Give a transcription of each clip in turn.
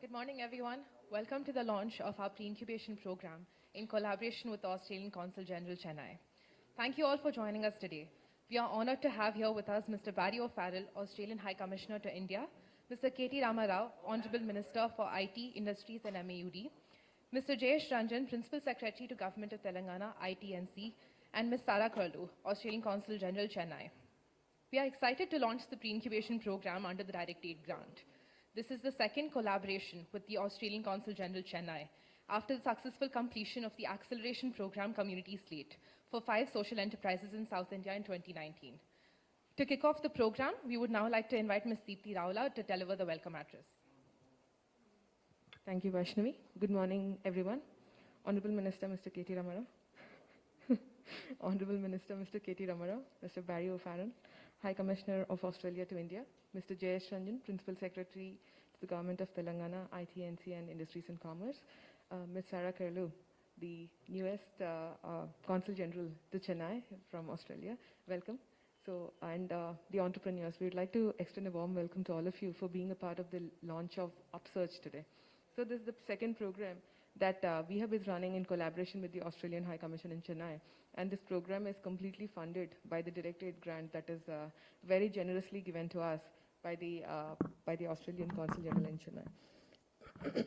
Good morning, everyone. Welcome to the launch of our pre-incubation program in collaboration with the Australian Consul General, Chennai. Thank you all for joining us today. We are honored to have here with us Mr. Barry O'Farrell, Australian High Commissioner to India, Mr. KT Ramarao, Honorable Minister for IT, Industries and MAUD, Mr. Jayesh Ranjan, Principal Secretary to Government of Telangana, ITNC, and Ms. Sara Kurlu, Australian Consul General, Chennai. We are excited to launch the pre-incubation program under the Direct Aid Grant. This is the second collaboration with the Australian Consul General, Chennai, after the successful completion of the Acceleration Program Community Slate for 5 social enterprises in South India in 2019. To kick off the program, we would now like to invite Ms. Deepthi Raula to deliver the welcome address. Thank you, Vaishnavi. Good morning, everyone. Honorable Minister, Mr. KT Ramarao. Honorable Minister, Mr. KT Ramarao, Mr. Barry O'Farrell, High Commissioner of Australia to India, Mr. Jayesh Ranjan, Principal Secretary to the Government of Telangana, ITNC and Industries and Commerce, Ms. Sara Kurlu, the newest Consul General to Chennai from Australia. Welcome. And the entrepreneurs, we would like to extend a warm welcome to all of you for being a part of the launch of UPsurge today. So this is the second program that we have been running in collaboration with the Australian High Commission in Chennai. And this program is completely funded by the Direct Aid Grant that is very generously given to us by the Australian Consul General in Chennai.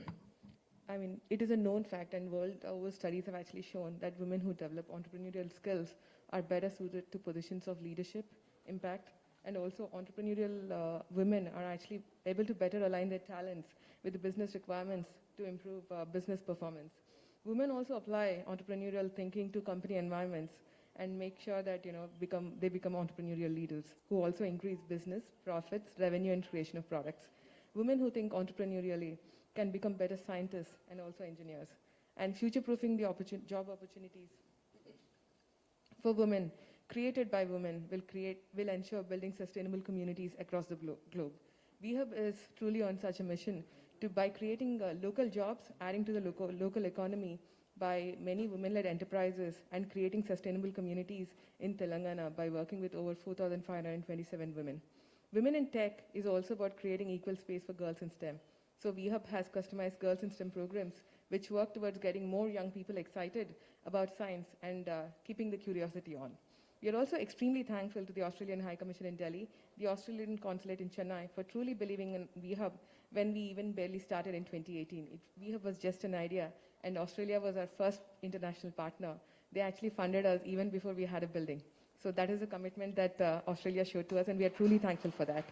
I mean, it is a known fact, and world over studies have actually shown that women who develop entrepreneurial skills are better suited to positions of leadership, impact, and also entrepreneurial women are actually able to better align their talents with the business requirements to improve business performance. Women also apply entrepreneurial thinking to company environments and make sure that they become entrepreneurial leaders who also increase business, profits, revenue, and creation of products. Women who think entrepreneurially can become better scientists and also engineers. And future-proofing the job opportunities for women created by women will ensure building sustainable communities across the globe. VHub is truly on such a mission by creating local jobs, adding to the local economy by many women-led enterprises and creating sustainable communities in Telangana by working with over 4,527 women. Women in Tech is also about creating equal space for girls in STEM. So VHub has customized girls in STEM programs which work towards getting more young people excited about science and keeping the curiosity on. We are also extremely thankful to the Australian High Commission in Delhi, the Australian Consulate in Chennai for truly believing in VHub when we even barely started in 2018. VHub was just an idea, and Australia was our first international partner. They actually funded us even before we had a building. So that is a commitment that Australia showed to us, and we are truly thankful for that.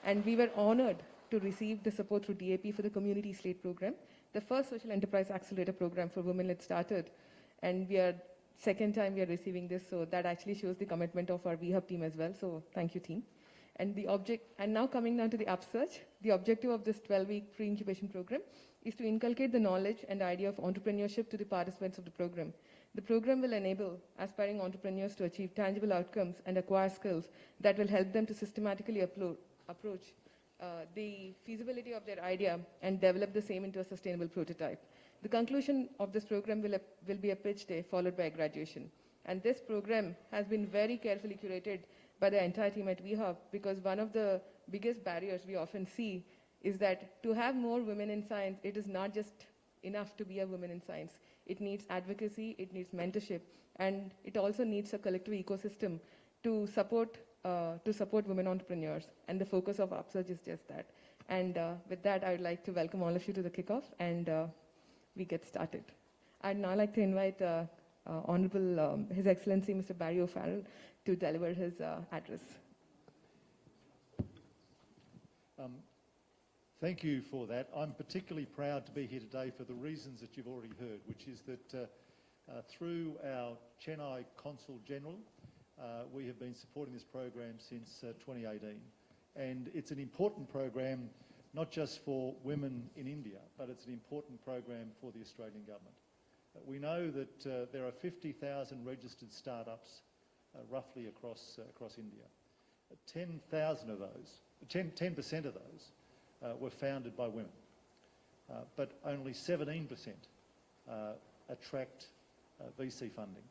And we were honored to receive the support through DAP for the Community Slate program, the first social enterprise accelerator program for women that started. And second time we are receiving this, so that actually shows the commitment of our VHub team as well. So thank you, team. And now coming down to the UPsurge, the objective of this 12-week pre-incubation program is to inculcate the knowledge and idea of entrepreneurship to the participants of the program. The program will enable aspiring entrepreneurs to achieve tangible outcomes and acquire skills that will help them to systematically approach the feasibility of their idea and develop the same into a sustainable prototype. The conclusion of this program will be a pitch day followed by a graduation. And this program has been very carefully curated by the entire team at VHub because one of the biggest barriers we often see is that to have more women in science, it is not just enough to be a woman in science. It needs advocacy, it needs mentorship, and it also needs a collective ecosystem to support women entrepreneurs. And the focus of UPsurge is just that. And with that, I would like to welcome all of you to the kickoff, and we get started. I'd now like to invite Honorable His Excellency Mr. Barry O'Farrell to deliver his address. Thank you for that. I'm particularly proud to be here today for the reasons that you've already heard, which is that through our Chennai Consul General, we have been supporting this program since 2018. And it's an important program, not just for women in India, but it's an important program for the Australian government. We know that there are 50,000 registered startups roughly across India. 10,000 of those, 10% of those were founded by women, but only 17% attract VC funding.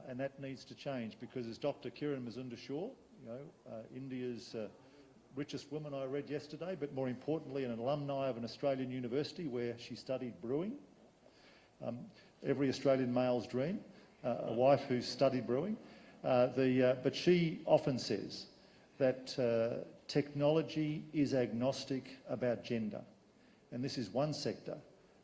And that needs to change because as Dr. Kiran Mazumdar-Shaw, India's richest woman I read yesterday, but more importantly an alumni of an Australian university where she studied brewing. Every Australian male's dream, a wife who studied brewing. But she often says that technology is agnostic about gender. And this is one sector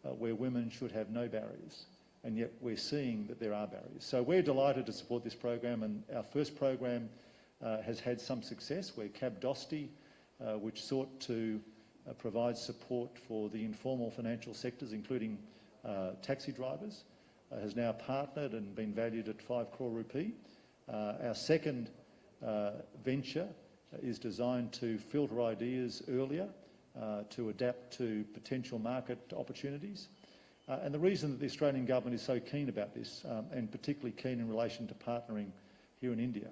where women should have no barriers. And yet we're seeing that there are barriers. So we're delighted to support this program, and our first program has had some success where Cabdosti, which sought to provide support for the informal financial sectors, including taxi drivers, has now partnered and been valued at 5 crore rupee. Our second venture is designed to filter ideas earlier, to adapt to potential market opportunities. And the reason that the Australian government is so keen about this, and particularly keen in relation to partnering here in India,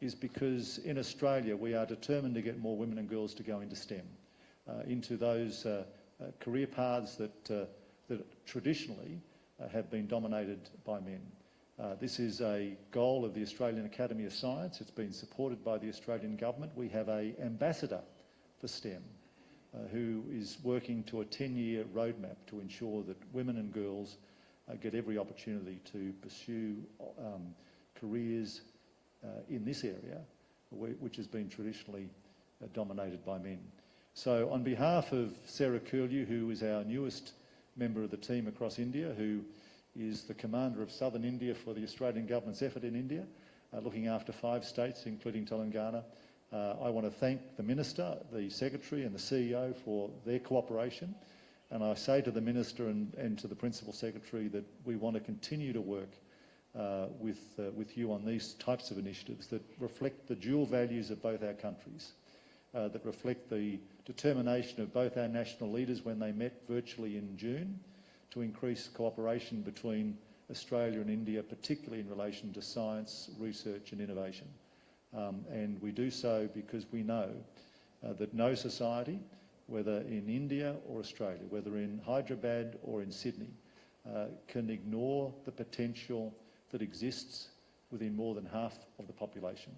is because in Australia we are determined to get more women and girls to go into STEM, into those career paths that traditionally have been dominated by men. This is a goal of the Australian Academy of Science. It's been supported by the Australian government. We have an ambassador for STEM who is working to a 10-year roadmap to ensure that women and girls get every opportunity to pursue careers in this area, which has been traditionally dominated by men. So on behalf of Sarah Curlew, who is our newest member of the team across India, who is the commander of southern India for the Australian government's effort in India, looking after 5 states, including Telangana, I want to thank the Minister, the Secretary and the CEO for their cooperation. And I say to the Minister and to the Principal Secretary that we want to continue to work with you on these types of initiatives that reflect the dual values of both our countries, that reflect the determination of both our national leaders when they met virtually in June to increase cooperation between Australia and India, particularly in relation to science, research and innovation. And we do so because we know that no society, whether in India or Australia, whether in Hyderabad or in Sydney, can ignore the potential that exists within more than half of the population.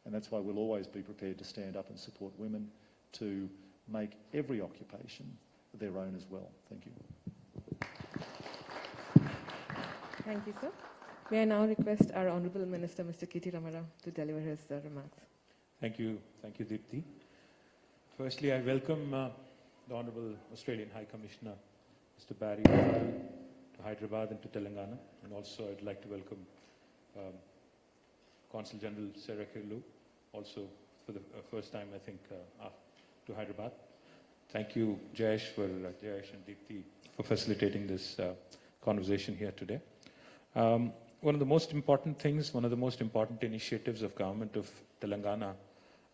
And that's why we'll always be prepared to stand up and support women to make every occupation their own as well. Thank you. Thank you, sir. May I now request our Honourable Minister, Mr. KT Ramara, to deliver his remarks. Thank you, Deepthi. Firstly, I welcome the Honourable Australian High Commissioner, Mr. Barry O'Farrell, to Hyderabad and to Telangana. And also I'd like to welcome Consul General Sarah Curlew, also for the first time, I think, to Hyderabad. Thank you, Jayesh and Deepthi, for facilitating this conversation here today. One of the most important things, one of the most important initiatives of Government of Telangana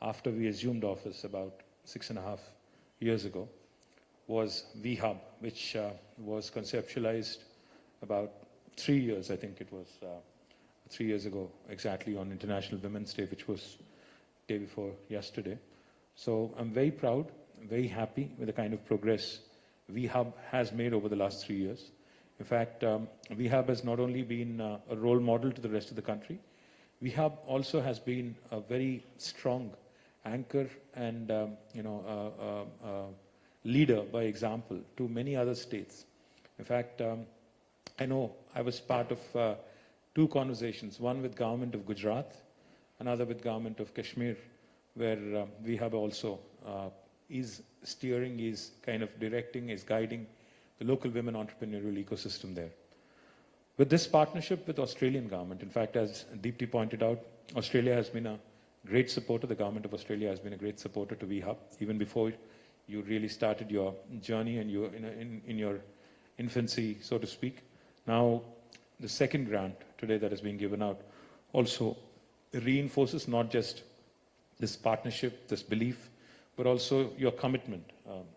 after we assumed office about 6.5 years ago was VHub, which was conceptualized about 3 years, I think it was 3 years ago exactly, on International Women's Day, which was day before yesterday. So I'm very proud, very happy with the kind of progress VHub has made over the last 3 years. In fact, VHub has not only been a role model to the rest of the country, VHub also has been a very strong anchor and leader by example to many other states. In fact, I know I was part of 2 conversations, one with Government of Gujarat, another with Government of Kashmir, where VHub also is steering, is kind of directing, is guiding the local women entrepreneurial ecosystem there. With this partnership with Australian government, in fact, as Deepthi pointed out, Australia has been a great supporter. The government of Australia has been a great supporter to VHub, even before you really started your journey and you in your infancy, so to speak. Now, the second grant today that has been given out also reinforces not just this partnership, this belief, but also your commitment,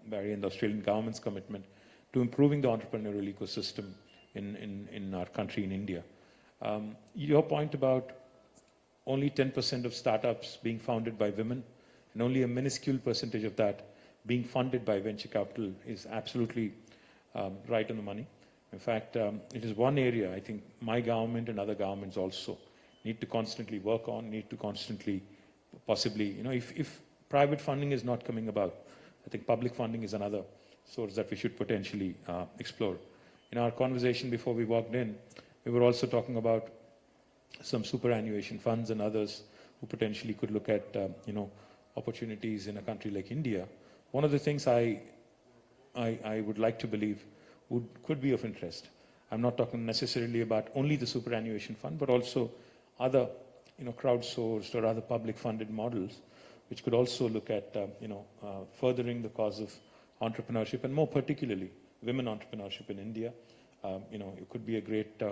Barry, and the Australian government's commitment to improving the entrepreneurial ecosystem in our country, in India. Your point about only 10% of startups being founded by women and only a minuscule percentage of that being funded by venture capital is absolutely right on the money. In fact, it is one area I think my government and other governments also need to constantly work on, need to constantly possibly, if private funding is not coming about. I think public funding is another source that we should potentially explore. In our conversation before we walked in, we were also talking about some superannuation funds and others who potentially could look at, opportunities in a country like India. One of the things I would like to believe could be of interest. I'm not talking necessarily about only the superannuation fund, but also other, crowdsourced or other public funded models, which could also look at, furthering the cause of entrepreneurship, and more particularly women entrepreneurship in India. It could be a great,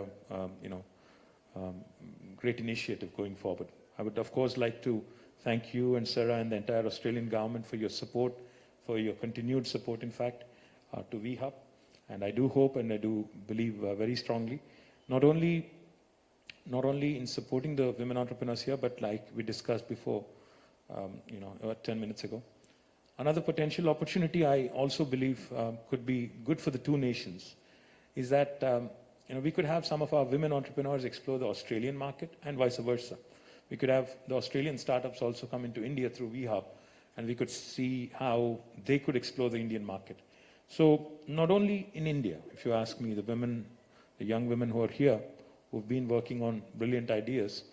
great initiative going forward. I would, of course, like to thank you and Sarah and the entire Australian government for your support, for your continued support, in fact, to VHub. And I do hope and I do believe very strongly, not only in supporting the women entrepreneurs here, but like we discussed before, 10 minutes ago. Another potential opportunity I also believe could be good for the two nations is that we could have some of our women entrepreneurs explore the Australian market and vice versa. We could have the Australian startups also come into India through VHub, and we could see how they could explore the Indian market. So not only in India, if you ask me, the young women who are here, who've been working on brilliant ideas,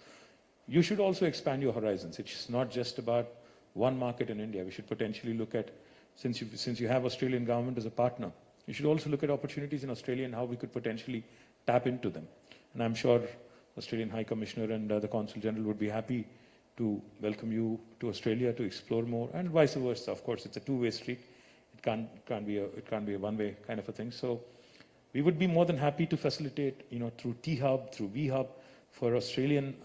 you should also expand your horizons. It's not just about one market in India. We should potentially look at, since you have Australian government as a partner, you should also look at opportunities in Australia and how we could potentially tap into them. And I'm sure Australian High Commissioner and the Consul General would be happy to welcome you to Australia to explore more, and vice versa. Of course, it's a two-way street. It can't be a one-way kind of a thing. So we would be more than happy to facilitate, through T-Hub, through VHub, for Australian,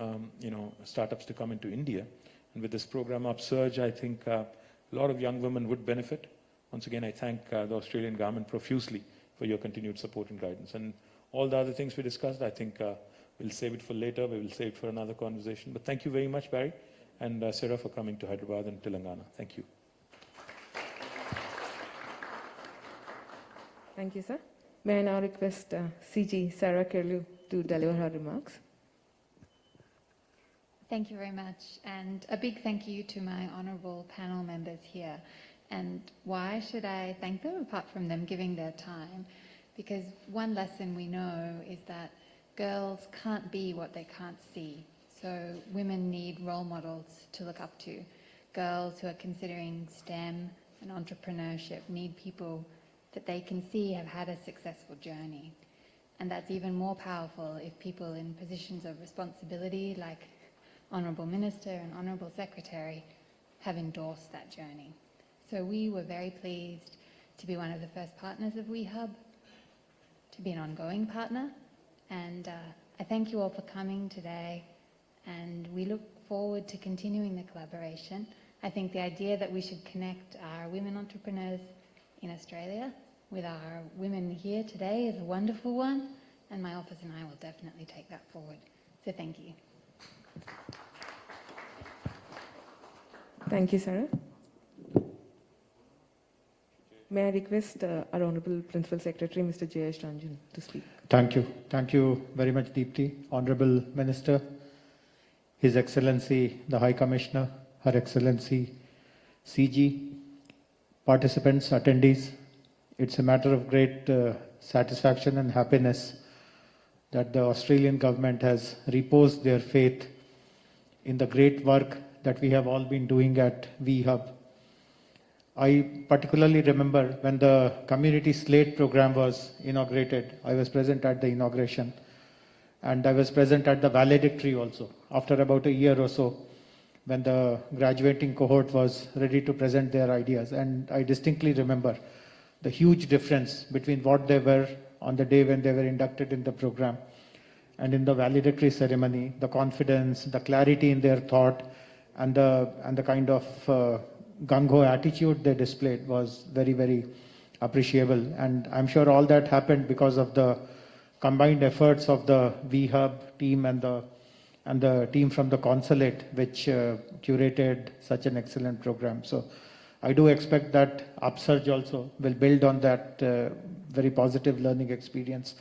startups to come into India. And with this program UPsurge, I think a lot of young women would benefit. Once again, I thank the Australian government profusely for your continued support and guidance. And all the other things we discussed, I think we'll save it for later. We will save it for another conversation. But thank you very much, Barry and Sarah, for coming to Hyderabad and Telangana. Thank you. Thank you, sir. May I now request CG Sarah Kerlew to deliver her remarks. Thank you very much, and a big thank you to my honourable panel members here. And why should I thank them apart from them giving their time? Because one lesson we know is that girls can't be what they can't see. So women need role models to look up to. Girls who are considering STEM and entrepreneurship need people that they can see have had a successful journey. And that's even more powerful if people in positions of responsibility, like Honourable Minister and Honourable Secretary, have endorsed that journey. So we were very pleased to be one of the first partners of WeHub, to be an ongoing partner, and I thank you all for coming today, and we look forward to continuing the collaboration. I think the idea that we should connect our women entrepreneurs in Australia with our women here today is a wonderful one, and my office and I will definitely take that forward. So thank you. Thank you, Sarah. May I request our Honourable Principal Secretary, Mr. Jayesh Ranjan, to speak. Thank you. Thank you very much, Deepti. Honourable Minister, His Excellency, the High Commissioner, Her Excellency, CG, participants, attendees, it's a matter of great satisfaction and happiness that the Australian government has reposed their faith in the great work that we have all been doing at VHub. I particularly remember when the Community Slate program was inaugurated. I was present at the inauguration, and I was present at the valedictory also, after about a year or so, when the graduating cohort was ready to present their ideas. And I distinctly remember the huge difference between what they were on the day when they were inducted in the program and in the valedictory ceremony. The confidence, the clarity in their thought, and the kind of gung-ho attitude they displayed was very, very appreciable. And I'm sure all that happened because of the combined efforts of the VHub team and the team from the consulate, which curated such an excellent program. So I do expect that UPsurge also will build on that very positive learning experience.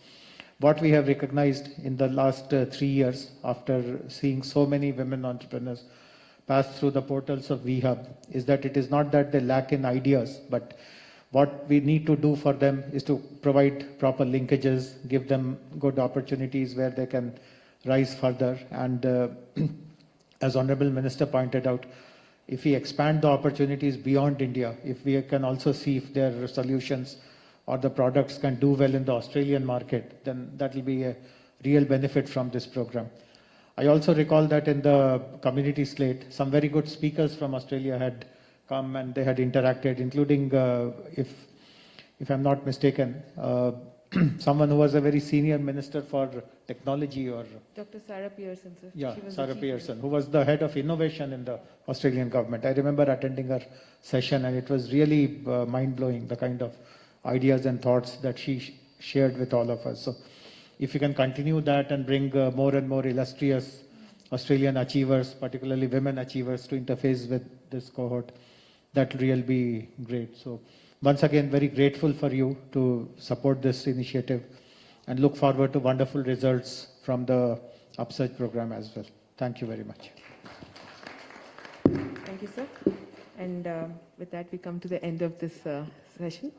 What we have recognized in the last 3 years, after seeing so many women entrepreneurs pass through the portals of VHub is that it is not that they lack in ideas, but what we need to do for them is to provide proper linkages, give them good opportunities where they can rise further. And as Honorable Minister pointed out, if we expand the opportunities beyond India, if we can also see if their solutions or the products can do well in the Australian market, then that will be a real benefit from this program. I also recall that in the community slate, some very good speakers from Australia had come and they had interacted, including, if I'm not mistaken, someone who was a very senior minister for technology or... Dr. Sarah Pearson, sir. Yeah, She was the Sarah chief Pearson, who was the head of innovation in the Australian government. I remember attending her session and it was really mind-blowing, the kind of ideas and thoughts that she shared with all of us. So if you can continue that and bring more and more illustrious Australian achievers, particularly women achievers, to interface with this cohort, that will really be great. So once again, very grateful for you to support this initiative and look forward to wonderful results from the UPsurge program as well. Thank you very much. Thank you, sir. And with that, we come to the end of this session.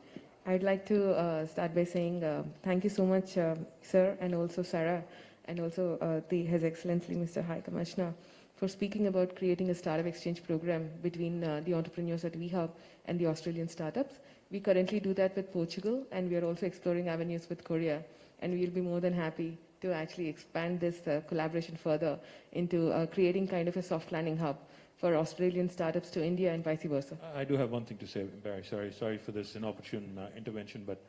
I'd like to start by saying thank you so much, sir, and also Sarah, and also His Excellency Mr. High Commissioner, for speaking about creating a startup exchange program between the entrepreneurs at VHub and the Australian startups. We currently do that with Portugal, and we are also exploring avenues with Korea, and we'll be more than happy to actually expand this collaboration further into creating kind of a soft landing hub for Australian startups to India and vice versa. I do have one thing to say, Barry. Sorry for this inopportune intervention, but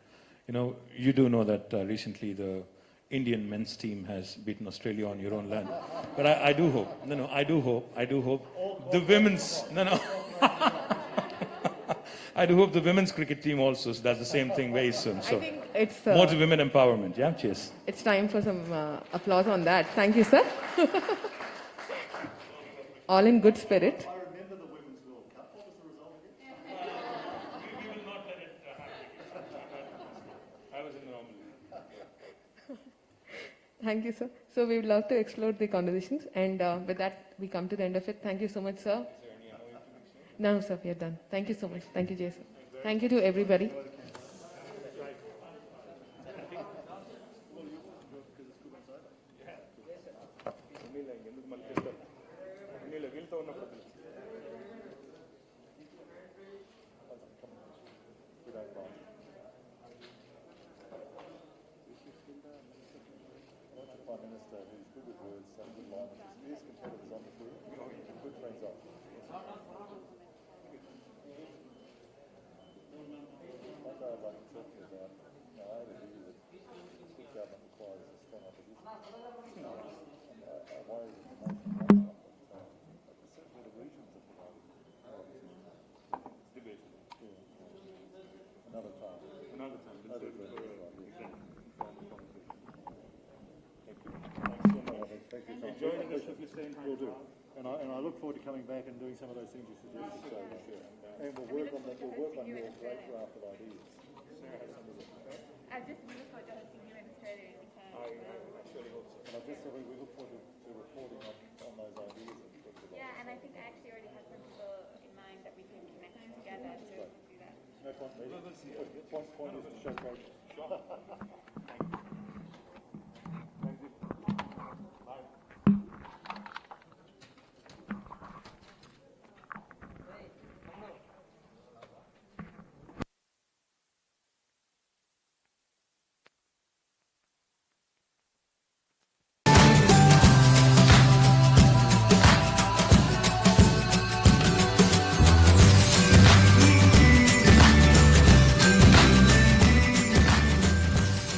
you do know that recently the Indian men's team has beaten Australia on your own land. But I do hope. I do hope the women's. I do hope the women's cricket team also does the same thing very soon. So I think it's more to women empowerment. Yeah, cheers. It's time for some applause on that. Thank you, sir. All in good spirit. I remember the Women's World Cup. What was the result again? We will not let it happen. I was in the wrong. Thank you, sir. So we would love to explore the conversations, and with that, we come to the end of it. Thank you so much, sir. No, sir, we are done. Thank you so much. Thank you, Jason. Thank you to everybody. Prime Minister who's good with words, good languages, fierce competitors on the field, good friends off. One day I'd like to talk to you about I would agree that good government requires a strong opposition. I worry that the nation wants one, but certainly the regions are providing it's debatable. Yeah. Another time. Let's do it. Thank you. Joining us if you stay in high. Will do. And I look forward to coming back and doing some of those things you suggested. And we'll work on that. We'll work on your great raft of ideas. As this new project has seen you in Australia anytime. I surely hope so. And I just we look forward to reporting on those ideas. Yeah, and I think I actually already have some people in mind that we can connect together to do that. No point me. Point is to showcase.